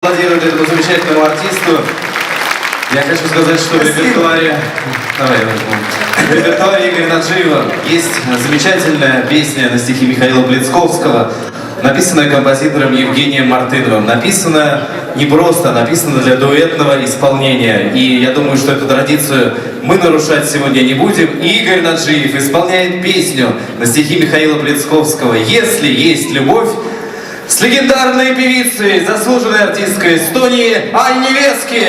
Аплодируют этому замечательному артисту. Я хочу сказать, что в репертуаре Игоря Наджиева есть замечательная песня на стихи Михаила Плецковского, написанная композитором Евгением Мартыновым. Написана не просто, написана для дуэтного исполнения. И я думаю, что эту традицию мы нарушать сегодня не будем. Игорь Наджиев исполняет песню на стихи Михаила Плецковского «Если есть любовь» с легендарной певицей, заслуженной артисткой Эстонии Анне Вески.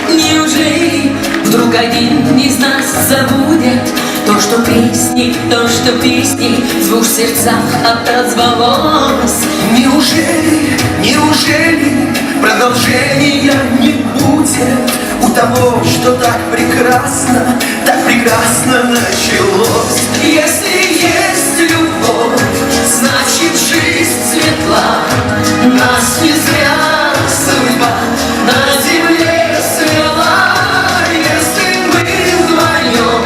Неужели вдруг один из нас забудет то, что песни в двух сердцах отозвалось? Неужели продолжения не будет у того, что так прекрасно началось? Если есть любовь, значит жизнь светла. Нас не зря судьба на земле свела. Если мы вдвоем,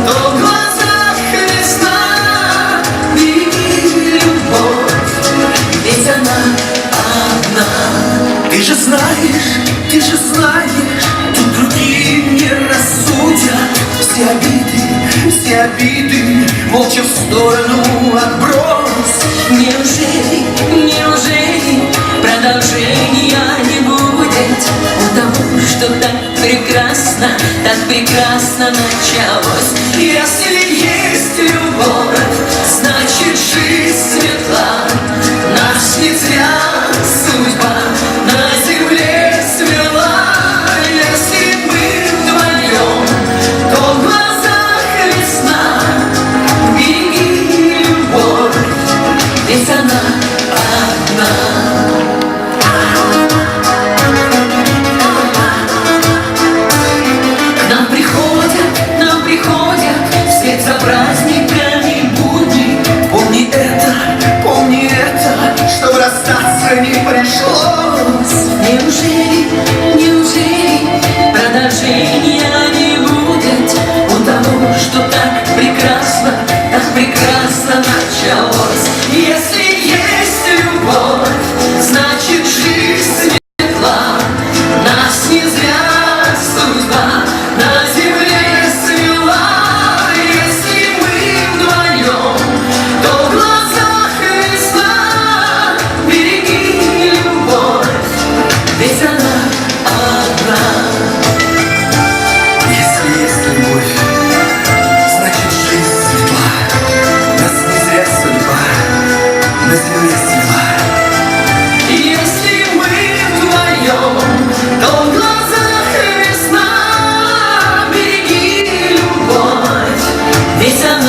то в глазах весна. Беги, любовь, ведь она одна. Ты же знаешь, тут другие не рассудят. Все обиды молча в сторону отбрось. Неужели продолжения не будет у того, что так прекрасно началось? Если есть любовь, значит жизнь светла. Нас не зря судьба на земле свела. Если мы вдвоем, то в глазах весна. Беги, любовь, ведь она одна. Нам приходят вслед за праздниками будни. Помни это, чтобы расстаться не пришлось. Неужели продолжения не будет у того, что так прекрасно началось? Если есть любовь, значит жизнь светла. Нас не зря судьба на земле свела. Если мы вдвоем, то в глазах весна. Береги, любовь, ведь она одна. Если есть любовь, значит жизнь светла. Нас не зря судьба на земле свела. Если мы вдвоем, то в глазах весна. Береги, любовь, ведь она одна.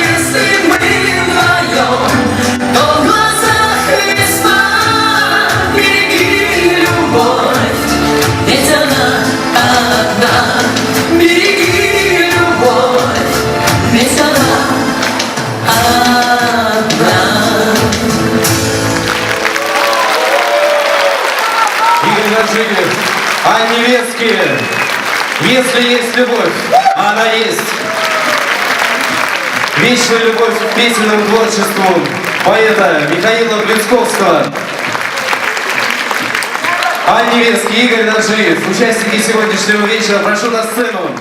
Если мы вдвоем, то в глазах весна. Береги, любовь, ведь она одна. Береги, любовь, ведь она одна. Игорь Наджиев, Анне Вески. Если есть любовь, она есть. Вечная любовь к песенному творчеству поэта Михаила Плецковского. Анне Вески, Игорь Наджиев, участники сегодняшнего вечера, прошу на сцену.